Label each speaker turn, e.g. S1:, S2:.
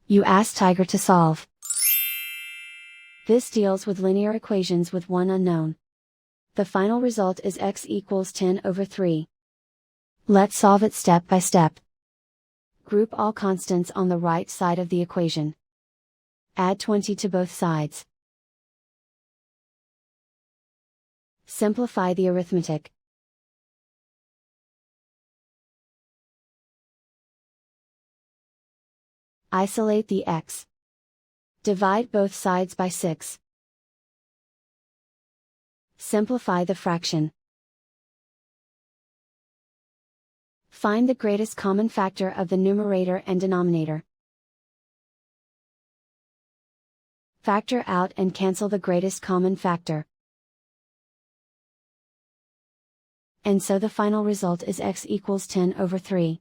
S1: You ask Tiger to solve. This deals with linear equations with one unknown. The final result is x equals 10/3. Let's solve it step by step. Group all constants on the right side of the equation. Add 20 to both sides. Simplify the arithmetic. Isolate the x. Divide both sides by 6. Simplify the fraction. Find the greatest common factor of the numerator and denominator. Factor out and cancel the greatest common factor. And so the final result is x equals 10/3.